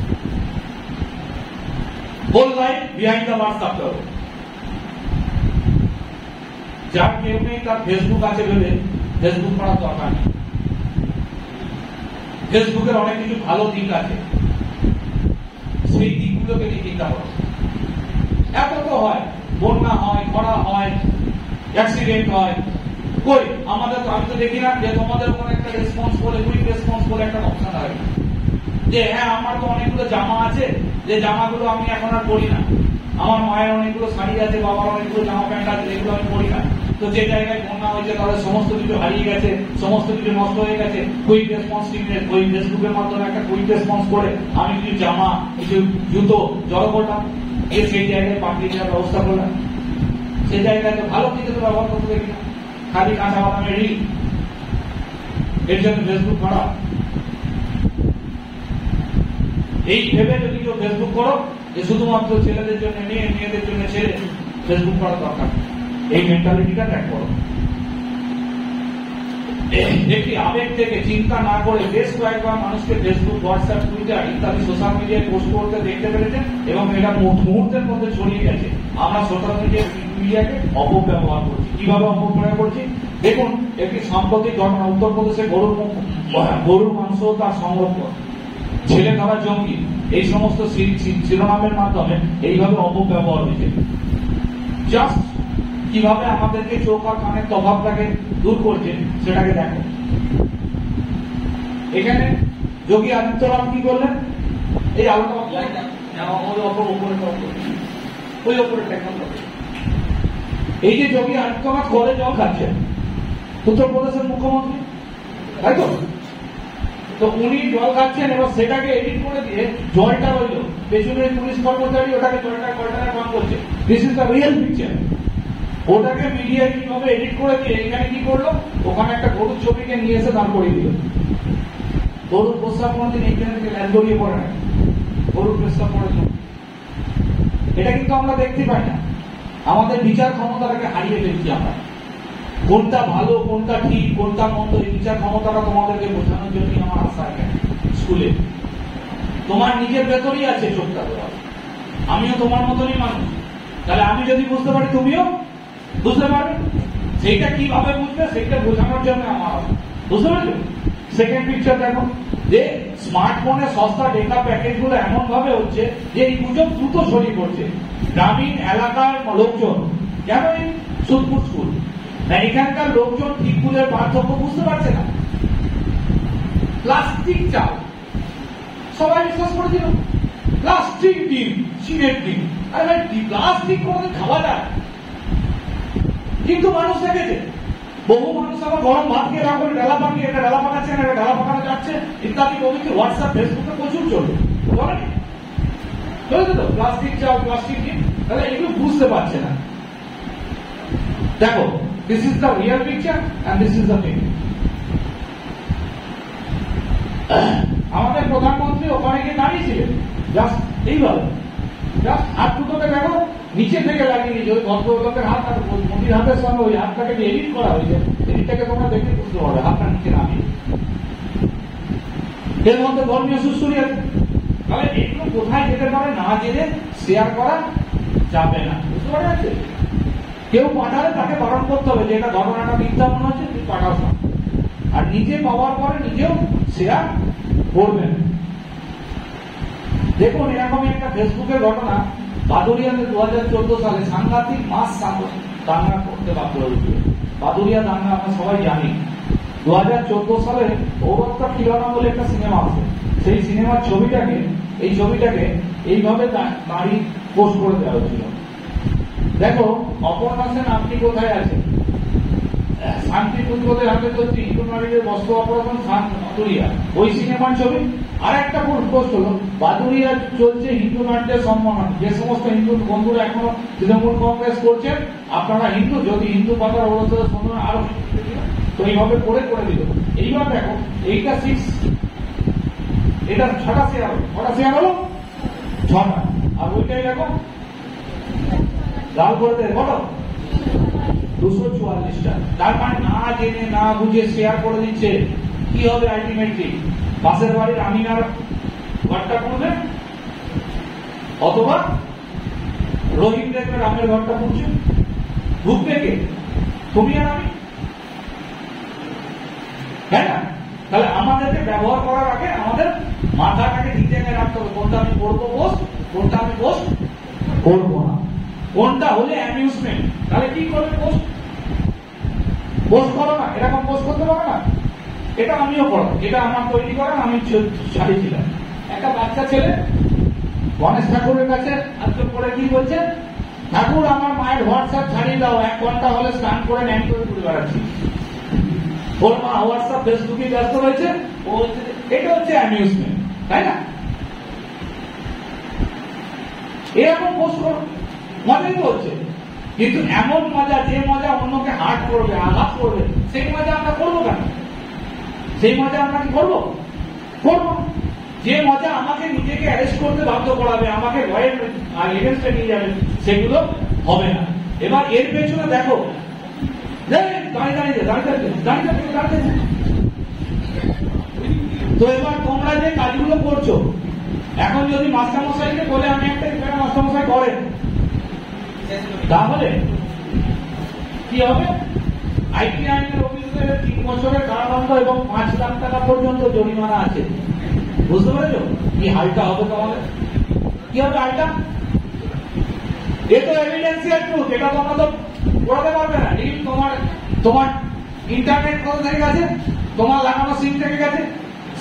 Whole life behind the bars থাকতে হবে। যার কেউ নেই তার ফেসবুক আছে ভেবে ফেসবুক করার দরকার নেই। ফেসবুকের অনেক কিছু ভালো দিক আছে, সেই দিকগুলোকে নিয়ে চিন্তা করো। এত তো হয়, বন্যা হয়, খরা হয়, অ্যাক্সিডেন্ট হয়, কই আমাদের তো, আমি তো দেখি না যে তোমাদের ওখানে একটা রেসপন্স বলে, কুইক রেসপন্স বলে একটা অপশন আছে যে হ্যাঁ আমার তো অনেকগুলো জামা আছে, যে জামাগুলো আমি এখন আর পরি না, আমার মায়ের অনেকগুলো শাড়ি আছে, বাবার অনেকগুলো জামা প্যান্ট আছে, যেগুলো আমি পরি না। তো যে জায়গায় বন্যা হয়েছে তাদের সমস্ত কিছু হারিয়ে গেছে, সমস্ত কিছু নষ্ট হয়ে গেছে, কুইক রেসপন্স টিমের ওই ফেসবুকের মাধ্যমে একটা কুইক রেসপন্স করে আমি কিছু জামা, কিছু জুতো জড়ো করলাম, এর সেই জায়গায় পাঠিয়ে দেওয়ার ব্যবস্থা করলাম। সেই জায়গায় তো ভালো কিছু ব্যবহার করতে দেখি না, খালি কাঁচা বাদামের রিল। এর জন্য ফেসবুক করা, এই ভেবে যদি কেউ ফেসবুক করো যে শুধুমাত্র ছেলেদের জন্য মেয়ে, মেয়েদের জন্য ছেলে, ফেসবুক করার দরকার, এই মেন্টালিটিটা ত্যাগ করো। একটি আবেগ থেকে চিন্তা না করে বেশ কয়েকবার মানুষকে ফেসবুক, হোয়াটসঅ্যাপ, টুইটার ইত্যাদি সোশ্যাল মিডিয়ায় পোস্ট করতে দেখতে পেরেছেন এবং এটা মুহূর্তের মধ্যে ছড়িয়ে গেছে। আমরা সোশ্যাল মিডিয়াকে অপব্যবহার করছি। কিভাবে অপব্যবহার করছি দেখুন। একটি সাম্প্রতিক ঘটনা, উত্তরপ্রদেশে গরুর মাংস তার সংরক্ষণ, ছেলে ধরা জঙ্গি, এই সমস্ত শিরোনামের মাধ্যমে এইভাবে অপব্যবহার হয়েছে। জাস্ট কিভাবে আমাদেরকে চোখ আর কানের তফাৎটাকে দূর করছে সেটাকে দেখো। এখানে যোগী আদিত্যনাথ কি করলেন, এই আলোটা ওই ওপরে এই যে যোগী আদিত্যনাথ করে জল খাচ্ছেন, উত্তরপ্রদেশের মুখ্যমন্ত্রী, তাই তো? তো উনি জল খাচ্ছেন, এবার সেটাকে এডিট করে দিয়ে জলটা রইল, পেছনের পুলিশ কর্মচারী ওটাকে জলটা পান করছে। This is the real picture. ওটাকে মিডিয়া কিভাবে এডিট করে দিয়ে এখানে কি করলো, ওখানে একটা গরুর ছবিকে নিয়ে এসে দাঁড় করিয়ে দিল। গরুর প্রস্তাব কোনদিন এইখানে থেকে ল্যান্ড করিয়ে পড়ে না, গরুর প্রস্তাব পড়েছে। এটা কিন্তু আমরা দেখতে পাই না। আমাদের বিচার ক্ষমতাটাকে হারিয়ে ফেলছি আমরা। কোনটা ভালো, কোনটা ঠিক, কোনটা মন্দ, এই বিচার ক্ষমতাটা তোমাদেরকে বোঝানোর জন্যই আমার আশা এখানে স্কুলে। তোমার নিজের ভেতরই আছে চোখটা দেওয়া। আমিও তোমার মতনই মানুষ, তাহলে আমি যদি বুঝতে পারি তুমিও বুঝতে পারবে। সেইটা কিভাবে বুঝবে সেইটা বোঝানোর জন্য আমার, বুঝতে পারছো? সেকেন্ড পিকচার দেখো, যে স্মার্টফোনে সস্তা ডেটা প্যাকেজ গুলো এমন ভাবে হচ্ছে যে এই গুজব দ্রুত ছড়িয়ে পড়ছে। গ্রামীণ এলাকার লোকজন, কেন এই সুদপুর স্কুল, এখানকার লোকজন ঠিক ভুলের পার্থক্য বুঝতে পারছে না। প্লাস্টিক চাল সবাই বিশ্বাস করেছিল, প্লাস্টিক ডিম, সিমেন্ট ডিম, আরে প্লাস্টিক কোনোদিন খাওয়া যায়? কিন্তু মানুষ দেখেছে, বহু মানুষ আবার গরম ভাত খেয়ে রাখবেন, ডালা পাকিয়ে, এটা ডালা পাকাচ্ছে না, এটা ডালা পাকানো যাচ্ছে ইত্যাদি প্রভৃতি হোয়াটসঅ্যাপ, ফেসবুকে প্রচুর চলবে, চলেনি? চলেছে তো, প্লাস্টিক চাল, প্লাস্টিক ডিম, তাহলে এগুলো বুঝতে পারছে না। দেখো, this is the real picture and this is the thing. আমাদের প্রধানমন্ত্রী ওখানে গিয়ে দাঁড়িয়েছিলেন, জাস্ট এইভাবে, জাস্ট হাত দুটোকে দেখো নিচে থেকে লাগিয়ে নিয়েছে, ওই ভদ্রলোকের হাত আর মোদির হাতের সঙ্গে ওই হাতটাকে এডিট করা হয়েছে, এডিটটাকে তোমরা দেখে বুঝতে পারবে, হাতটা নিচে নামিয়ে। এর মধ্যে ধর্মীয় সুস্থুরি আছে। তাহলে এগুলো কোথায় যেতে পারে না জেনে শেয়ার করা যাবে না, বুঝতে পারা যাচ্ছে? কেউ পাঠালে তাকে বারণ করতে হবে যে এটা ঘটনাটা মিথ্যা মনে হচ্ছে, তুই পাঠাস না। আর নিজে পাওয়ার পরে নিজেও শেয়ার করবেন। দেখুন এরকমই একটা ফেসবুকের ঘটনা, বাদুড়িয়াতে 2014 সালে সাংঘাতিক মাস দাঙ্গা করতে বাধ্য হয়েছিল। বাদুড়িয়া দাঙ্গা আমরা সবাই জানি। 2014 সালে ঔরত্তা খিলানা বলে একটা সিনেমা আছে, সেই সিনেমার ছবিটাকে এইভাবে দাঁড়িয়ে পোস্ট করে দেওয়া হয়েছিল। দেখো অপর্ণা সেন আপনি কোথায় আছেন? শান্তিপুত্রদের হাতে চলছে হিন্দু নারীদের বস্ত্র অপরাধন বাদুড়িয়া, ওই সিনেমার ছবি। আর একটা পোস্ট হলো বাদুড়িয়া চলছে হিন্দু নারীদের সম্মান। যে সমস্ত হিন্দু বন্ধুরা এখনো তৃণমূল কংগ্রেস করছেন, আপনারা হিন্দু, যদি হিন্দু পাতার অবস্থা সম্মান আরো তো এইভাবে করে দিল। এইবার দেখো এইটা 6, এটা 6টা শেয়ার হলো, 6টা শেয়ার হলো 6টা, আর ওইটাই দেখো লাল করে দেয় কত 244টা। তার মানে না জেনে না বুঝে শেয়ার করে দিচ্ছে। কি হবে আলটিমেটলি? পাশের বাড়ির আমিনার ঘরটা পড়বে, অথবা রহিম দেখবে রামের ঘরটা পড়ছে। ঢুকবে কে? তুমি আর আমি, তাই না? তাহলে আমাদেরকে ব্যবহার করার আগে আমাদের মাথাটাকে ঠিক জায়গায় রাখতে হবে, কোনটা আমি করবো পোস্ট, কোনটা আমি পোস্ট করবো না, কোনটা হলে অ্যামিউজমেন্ট। তাহলে কি করবে? পোস্ট করো না, এরকম পোস্ট করতে পারো না। এটা আমিও করো, এটা আমার তৈরি করা, আমি ছাড়িয়েছিলাম। একটা বাচ্চা ছেলে গণেশ ঠাকুরের কাছে আজকে পরে কি বলছে, ঠাকুর আমার মায়ের হোয়াটসঅ্যাপ ছাড়িয়ে দাও, 1 ঘন্টা হলে স্নান করে ন্যান করে ঘুরে বেড়াচ্ছি। ওর মা হোয়াটসঅ্যাপ ফেসবুকে ব্যস্ত রয়েছে, ও হচ্ছে এটা হচ্ছে অ্যামিউজমেন্ট, তাই না? এরকম পোস্ট করো, মজাই তো হচ্ছে। কিন্তু এমন মজা, যে মজা অন্যকে হার্ট করবে, আঘাত করবে, সেই মজা আমরা করবো কেন? সেই মজা আমরা কি করবো? করবো। যে মজা আমাকে নিজেকে অ্যারেস্ট করতে বাধ্য করাবে, আমাকে ভয়ের এগেন্স্টে নিয়ে যাবে, সেগুলো হবে না। এবার এর পেছনে দেখো, তো এবার তোমরা যে কাজগুলো করছো, এখন যদি মাস্টারমশাইকে বলে আমি একটা মাস্টারমশাই করেন, তাহলে কি হবে? আইটি আইনের অভিযোগে 3 বছরের কারাদণ্ড এবং 5 লাখ টাকা পর্যন্ত জরিমানা আছে। বুঝতে পেরেছো কি হালটা হবে তোমাদের? কি হবে হালটা? এ তো এভিডেন্সিয়াল প্রুফ, এটা তোমরা তো করাতে পারবে না। তোমার ইন্টারনেট কোথা থেকে গেছে? তোমার লাগানো সিম থেকে গেছে।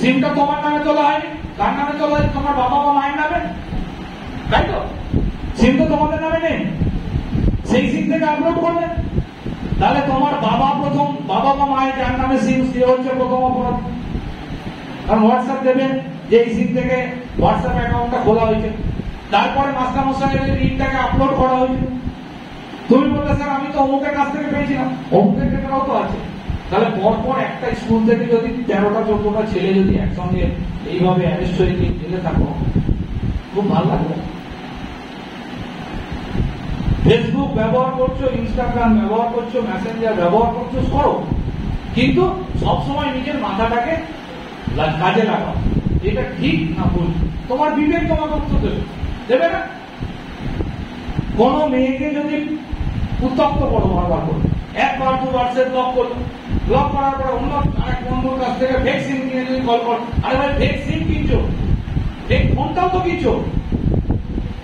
সিমটা তোমার নামে তোলা হয়নি, কার নামে তোলা হয়েছে? তোমার বাবা বা মায়ের নামে, তাই তো? সিম তো তোমাদের নামে নেই, সেই সিম থেকে আপলোড করবে। তাহলে তোমার বাবা বা মায়ের যার নামে সিম, সে হচ্ছে প্রথম অপরাধ। কারণ হোয়াটসঅ্যাপ দেবে যে এই সিম থেকে হোয়াটসঅ্যাপ অ্যাকাউন্টটা খোলা হয়েছে, তারপরে মাস্টারমশাইয়ের লিঙ্কটাকে আপলোড করা হয়েছে। তুমি বললে স্যার আমি তো অমুকের কাছ থেকে পেয়েছিলাম, অমুকের টাকাও তো আছে। তাহলে পরপর একটা স্কুল থেকে যদি 13টা 14টা ছেলে যদি একসঙ্গে এইভাবে অ্যারেস্ট হয়ে জেলে থাকো, খুব ভালো লাগবে। ফেসবুক ব্যবহার করছো, ইনস্টাগ্রাম ব্যবহার করছো, মেসেঞ্জার ব্যবহার করছো, করো, কিন্তু সবসময় নিজের মাথাটাকে কাজে লাগাও। এটা ঠিক না ভুল, তোমার বিবেক তোমাকে উত্তর দেবে না। কোন মেয়েকে যদি উত্তপ্ত করো বারবার করে, 1 বার 2 বার সে ব্লক করলো, ব্লক করার পরে অন্য আরেক বন্ধুর কাছ থেকে ফেক সিম কিনে যদি কল করো, আরে ভাই ফেক সিম কিনছো, ফেক ফোনটাও তো কিনছো,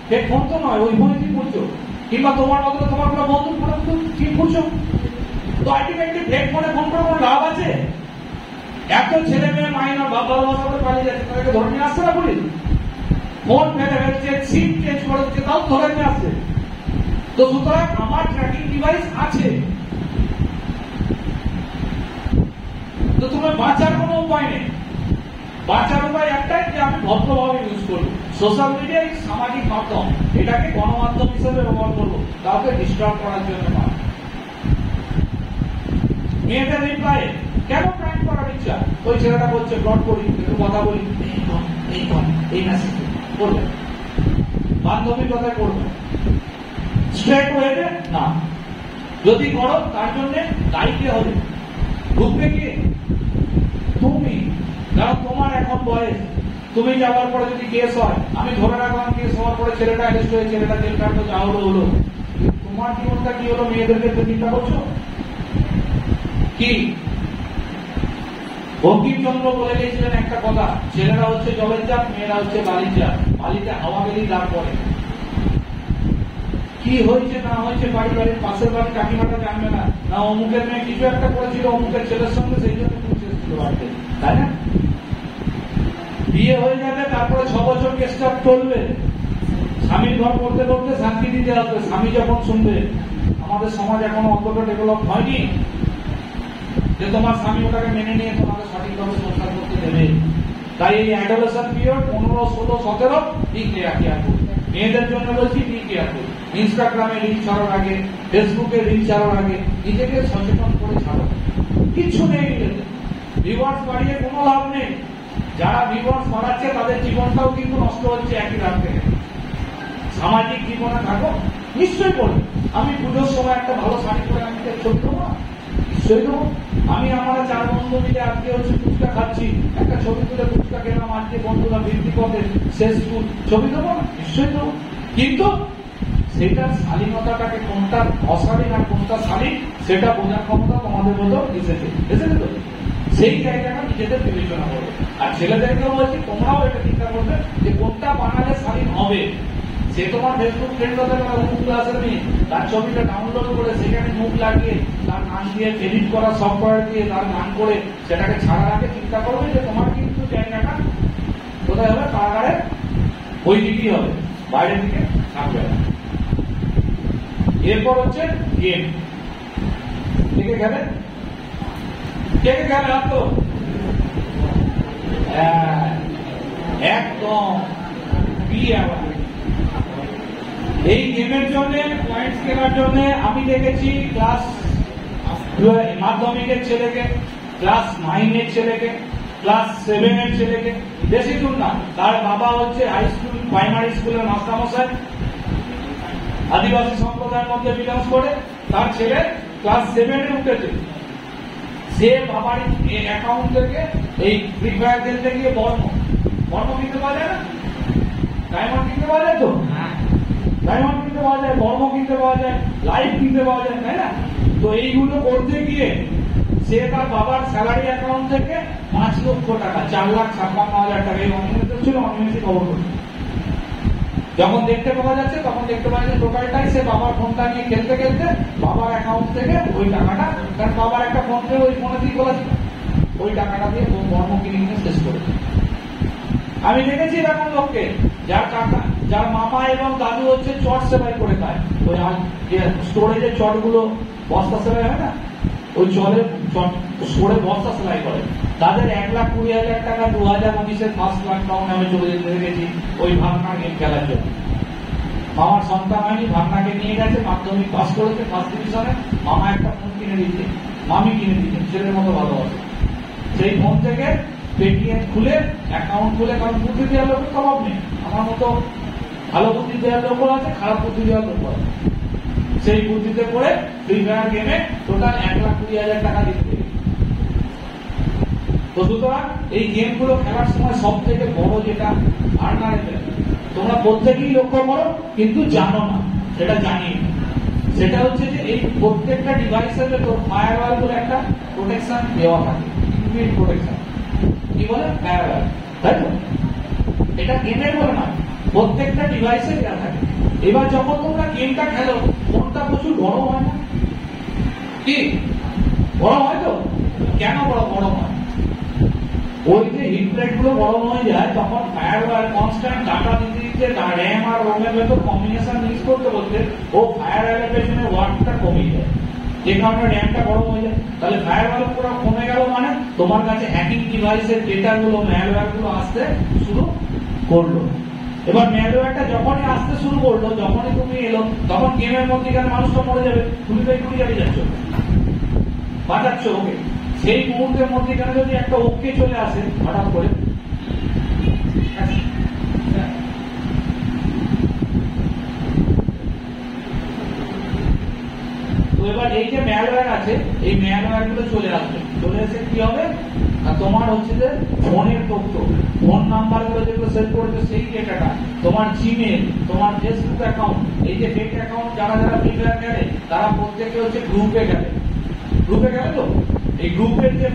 ফেক ফোন তো নয়, ওই ফোনে কি করছো? কিংবা তোমার বদলে তোমার কোনো বন্ধু কি করছো? তো আলটিমেটলি ফেক ফোনে ফোন করে কোনো লাভ আছে? এত ছেলে মেয়ে মাইনর বাবা ভালোবাসা করে পালিয়ে যাচ্ছে, তাদেরকে ধরে নিয়ে আসছে না পুলিশ? ফোন ফেলে ফেলছে, সিম চেঞ্জ করে দিচ্ছে, তাও ধরে নিয়ে আসছে। তো সুতরাং আমার ট্র্যাকিং ডিভাইস আছে, তো তোমার বাঁচার কোনো উপায় নেই। বাঁচার উপায় একটাই, যে আমি ভদ্রভাবে ইউজ করবো। সোশ্যাল মিডিয়া সামাজিক মাধ্যম, এটাকে গণমাধ্যম হিসেবে ব্যবহার করবো, কাউকে ডিস্টার্ব করার জন্য নয়। মেয়েদের রিপ্লাই কেন প্র্যাঙ্ক করার ইচ্ছা? ওই ছেলেটা বলছে ব্লক করি, একটু কথা বলি, এই মেসেজ করবে, বান্ধবীর কথায় করবে, স্ট্রেট ওয়েতে না। যদি করো তার জন্য দায়ী কে হবে? ঢুকবে কে? তুমি। কারণ তোমার এখন বয়স, তুমি যাওয়ার পরে যদি কেস হয়, আমি ধরে রাখলাম কেস হওয়ার পরে ছেলেটা অ্যারেস্ট হয়ে ছেলেটা জেল কাটলো, যা হলো, তোমার জীবনটা কি হলো? মেয়েদেরকে চিন্তা করছো কি? বঙ্কিমচন্দ্র বলে গেছিলেন একটা কথা, ছেলেরা হচ্ছে জলের চাপ, মেয়েরা হচ্ছে বালির চাপ, বালিতে হাওয়া গেলেই দাগ পড়ে। কি হয়েছে না হয়েছে বাড়ি বাড়ির পাশের বাড়ি কাকিমাটা জানবে না, না অমুকের মেয়ে কিছু একটা করেছিল অমুকের ছেলের সঙ্গে, সেই জন্য পুলিশ এসেছিল বাড়িতে, তাই না? বিয়ে হয়ে যাবে, তারপরে 6 বছর কেসটা চলবে, স্বামীর ঘর করতে করতে শান্তি দিতে আসবে। স্বামী যখন শুনবে, আমাদের সমাজ এখনো অতটা ডেভেলপ হয়নি যে তোমার স্বামী ওটাকে মেনে নিয়ে তোমাকে সঠিকভাবে সংসার করতে দেবে। তাই এই অ্যাডোলেসেন্ট পিরিয়ড 15, 16, 17 বি কেয়ারফুল। মেয়েদের জন্য বলছি বি কেয়ারফুল। ইনস্টাগ্রামে রিল ছাড়ার আগে, ফেসবুকে রিল ছাড়ার আগে নিজেকে সচেতন করে ছাড়ো। কিচ্ছু নেই, ভিউয়ার্স বাড়িয়ে কোনো লাভ নেই। যারা ভিউয়ার্স বাড়াচ্ছে তাদের জীবনটাও কিন্তু নষ্ট হচ্ছে একই রাত থেকে। সামাজিক জীবনে থাকো, নিশ্চয়ই করবে। আমি পুজোর সময় একটা ভালো শাড়ি পরে আমি ছবি দেবো না, নিশ্চয়ই দেবো। আমি আমরা 4 বন্ধু মিলে আজকে হচ্ছে ফুচকা খাচ্ছি, একটা ছবি তুলে ফুচকা খেলাম, আজকে বন্ধুরা বৃদ্ধি পথে শেষ ফুল, ছবি দেবো না, নিশ্চয়ই দেবো। কিন্তু সেটার শালীনতাটাকে কোনটা অশালীন আর কোনটা শালীন সেটা বোঝার ক্ষমতা তোমাদের মতো এসেছে তো। সেই জায়গাটা নিজেদের বিবেচনা করবে। আর ছেলেদেরকেও বলছি, তোমরাও এটা চিন্তা করবে যে কোনটা বানালে শালীন হবে। সে তোমার ফেসবুক ফ্রেন্ড হতে পারে, অমুক ক্লাসের মেয়ে, তার ছবিটা ডাউনলোড করে সেখানে মুখ লাগিয়ে তার গান দিয়ে এডিট করা সফটওয়্যার দিয়ে তার গান করে সেটাকে ছাড়ার আগে চিন্তা করবে যে তোমার কিন্তু জায়গাটা কোথায় হবে, কারাগারে ওই দিকেই হবে, বাইরের দিকে থাকবে না। এরপর হচ্ছে গেম। কে কে খেলে? কে কে খেলে? আর তো একদম এই গেমের জন্য পয়েন্টস কেনার জন্য আমি দেখেছি ক্লাস মাধ্যমিকের ছেলেকে, ক্লাস 9 এর ছেলেকে, ক্লাস 7 এর ছেলেকে, বেশি দূর না, তার বাবা হচ্ছে হাই স্কুল প্রাইমারি স্কুলের মাস্টারমশাই, আদিবাসী সম্প্রদায়ের মধ্যে বিলংস করে, তার ছেলে ক্লাস 7 এ উঠেছে। সে বাবার অ্যাকাউন্ট থেকে এই ফ্রি ফায়ার খেলতে গিয়ে বর্ম কিনতে পাওয়া যায় না, ডায়মন্ড কিনতে পাওয়া যায়, তো ডায়মন্ড কিনতে পাওয়া যায়, বর্ম কিনতে পাওয়া যায়, লাইফ কিনতে পাওয়া যায়, তাই না? তো এইগুলো করতে গিয়ে সে তার বাবার স্যালারি অ্যাকাউন্ট থেকে 5 লক্ষ টাকা, 4,56,000 টাকা এই অনিয়মিত ছিল, অনিয়মিত খবর করছে। যখন দেখতে পাওয়া যাচ্ছে তখন দেখতে পাওয়া যাচ্ছে টোটালটাই সে বাবার ফোনটা নিয়ে খেলতে খেলতে বাবার অ্যাকাউন্ট থেকে ওই টাকাটা, কারণ বাবার একটা ফোন পে ওই ফোনে দিয়ে খোলা ছিল, ওই টাকাটা দিয়ে বর্ম কিনে শেষ করে। আমি দেখেছি এরকম লোককে যার মামা এবং দাদু হচ্ছে চট সেলাই করে খায়, ওই স্টোরেজের চটগুলো বস্তা সেলাই হয় না, ওই চট স্টোরে বস্তা সেলাই করে। তাদের 1,20,000 টাকা 2019-এর ফার্স্ট লকডাউনে আমি চলে যেতে দেখেছি ওই ভাবনা গেম খেলার জন্য। মামার সন্তান হয়নি, ভাবনাকে নিয়ে গেছে, মাধ্যমিক পাস করেছে ফার্স্ট ডিভিশনে, মামা একটা ফোন কিনে দিচ্ছে, মামি কিনে দিচ্ছে, ছেলের মতো ভালোবাসে। সেই ফোন থেকে পেটিএম খুলে অ্যাকাউন্ট খুলে, কারণ বুদ্ধি দেওয়ার লোকের অভাব নেই, আমার মতো ভালো বুদ্ধি দেওয়ার লোক আছে, খারাপ বুদ্ধি দেওয়ার লোক আছে, সেই বুদ্ধিতে করে ফ্রি ফায়ার গেমে টোটাল 1,20,000 টাকা দিতে পেরে। তো সুতরাং এই গেমগুলো খেলার সময় সব থেকে বড় যেটা আর্নারের, তোমরা প্রত্যেকেই লক্ষ্য করো কিন্তু জানো না, সেটা জানি না, সেটা হচ্ছে যে এই প্রত্যেকটা ডিভাইসের ভেতর ফায়ারওয়াল বলে একটা প্রোটেকশন দেওয়া থাকে, ইনবিল্ট প্রোটেকশন। কি বলে? ফায়ারওয়াল, তাই তো? এটা গেমের বলে না, প্রত্যেকটা ডিভাইসে দেওয়া থাকে। এবার যখন তোমরা গেমটা খেলো, ফোনটা প্রচুর গরম হয় না? কি গরম হয়? তো কেন গরম হয়? ওই যে হিট প্লেট গুলো গরম হয়ে যায়, তখন ফায়ারওয়াল কনস্ট্যান্ট ডাটা দিতে দিতে র্যাম আর রোমের ভেতর কম্বিনেশন মিক্স করতে করতে ও ফায়ারওয়ালের পেছনে ওয়াটটা কমে যায়, যে কারণে র্যামটা গরম হয়ে যায়। তাহলে ফায়ারওয়াল পুরো কমে গেল মানে তোমার কাছে হ্যাকিং ডিভাইসের ডেটা গুলো, ম্যালওয়্যার গুলো আসতে শুরু করলো। এবার ম্যালওয়্যারটা যখনই আসতে শুরু করলো, যখনই তুমি এলো, তখন গেমের মধ্যে মানুষটা মরে যাবে, তুমি তো একটু যাবে যাচ্ছ, বাঁচাচ্ছ ওকে। সেই মুহূর্তের মধ্যে যদি একটা ওকে চলে আসে হঠাৎ করে, তো এবার এই যে ম্যালওয়্যার আছে, এই ম্যালওয়্যার গুলো চলে আসবে, চলে এসে কি হবে, তোমার হচ্ছে যে ফোনের তথ্য, ফোন নাম্বার গুলো যেগুলো সেভ করেছে সেই ডেটাটা, তোমার জিমেল, তোমার ফেসবুক অ্যাকাউন্ট, এই যে ফেক অ্যাকাউন্ট যারা যারা ফ্রি ফায়ার গেলে তারা প্রত্যেকে হচ্ছে গ্রুপে গেলে তো এই গ্রুপের যে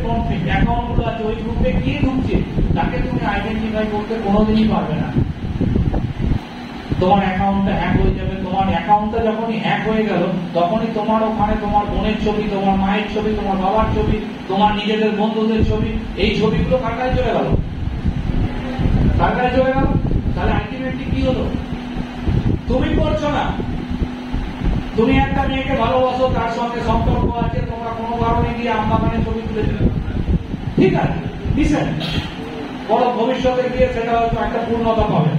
অ্যাকাউন্ট গুলো আছে ওই গ্রুপে কি ঢুকছে তাকে তুমি আইডেন্টিফাই করতে কোনোদিনই পারবে না। তোমার অ্যাকাউন্টটা হ্যাক হয়ে যাবে। তোমার অ্যাকাউন্টটা যখনই হ্যাক হয়ে গেল তখনই তোমার ওখানে তোমার বোনের ছবি, তোমার মায়ের ছবি, তোমার বাবার ছবি, তোমার নিজেদের বন্ধুদের ছবি, এই ছবিগুলো কার কাছে চলে গেল? কার কাছে চলে গেল? তাহলে আলটিমেটলি কি হলো? তুমি করছো না, তুমি একটা মেয়েকে ভালোবাসো, তার সঙ্গে সম্পর্ক আছে, তোমরা কোনো কারণে গিয়ে আমবাগানের ছবি তুলে দিলে, ঠিক আছে, দিচ্ছেন, বড় ভবিষ্যতে গিয়ে সেটা হয়তো একটা পূর্ণতা পাবে।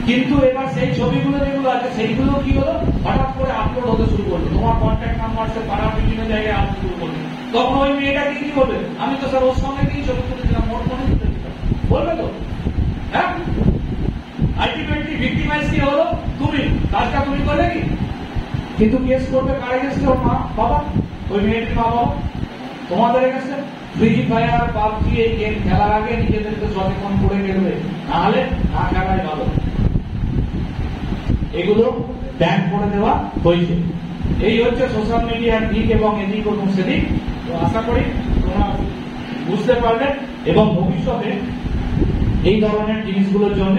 কিন্তু এবার সেই ছবিগুলো যেগুলো আছে সেইগুলো কি হলো, হঠাৎ করে আপলোড হতে শুরু করলো, তোমার কন্ট্যাক্ট নাম্বার সে পাড়ার বিভিন্ন জায়গায় আসতে শুরু করলো। তখন ওই মেয়েটাকে কি করবে? আমি তো স্যার ওর সঙ্গে গিয়ে ছবি তুলেছিলাম, ওর ফোনে তুলেছিলাম, বলবে তো? হ্যাঁ, আলটিমেটলি ভিক্টিমাইজ কি হলো? তুমি। কাজটা তুমি করলে কি? কিন্তু কেস করবে কার এগেন্সে? ওর মা বাবা, ওই মেয়েটির মা বাবা তোমাদের এগেন্সে। ফ্রি ফায়ার, পাবজি এই গেম খেলার আগে নিজেদেরকে সচেতন করে খেলবে, নাহলে না খেলাই ভালো। এগুলো ব্যান করে দেওয়া হয়েছে। এই হচ্ছে সোশ্যাল মিডিয়ার দিক এবং এদিক এবং সেদিক। তো আশা করি তোমরা বুঝতে পারবে এবং ভবিষ্যতে এই ধরনের জিনিসগুলোর জন্য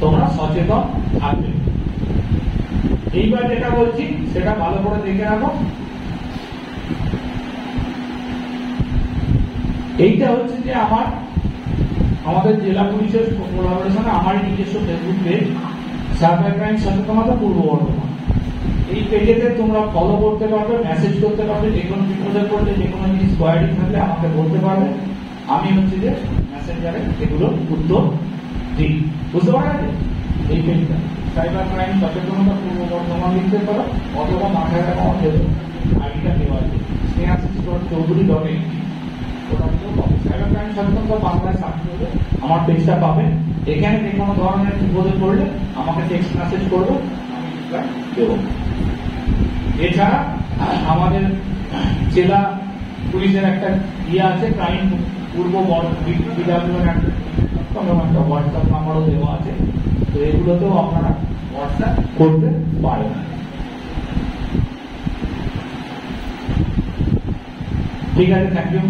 তোমরা সচেতন থাকবে। এইবার যেটা বলছি সেটা ভালো করে দেখে রাখো। এইটা হচ্ছে যে আমাদের জেলা পুলিশের কোলাবোরেশনে আমার নিজস্ব ফেসবুক পেজ, সাইবার ক্রাইম সচেতনতা পূর্ব বর্ধমান। এই পেজেতে তোমরা ফলো করতে পারবে, মেসেজ করতে পারবে, যে কোনো বিপদে পড়লে, যে কোনো জিনিস কোয়ারি থাকলে আমাকে বলতে পারবে। আমি হচ্ছে যে মেসেঞ্জারে এগুলো উত্তর দিই। বুঝতে পারা গেছে? এই পেজটা সাইবার ক্রাইম সচেতনতা পূর্ব বর্ধমান লিখতে পারো, অথবা মাথায় রাখা আমাদের আইডিটা দেওয়া আছে স্নেহাশিস.চৌধুরী.in। সাইবার ক্রাইম সচেতনতা বাংলায় সার্চ করবে, আমার পেজটা পাবে। এখানে যে কোনো ধরনের বিপদে পড়লে আমাকে টেক্সট মেসেজ করবে, আমি রিপ্লাই দেব। এছাড়া আমাদের জেলা পুলিশের একটা আছে, ক্রাইম পূর্ব একটা হোয়াটসঅ্যাপ নাম্বারও দেওয়া আছে। তো এগুলোতেও আপনারা হোয়াটসঅ্যাপ করতে পারেন। ঠিক আছে, থ্যাংক ইউ।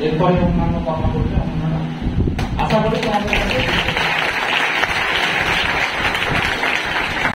এরপরে অন্যান্য কথা বলতে আপনারা আশা করি তোমাদের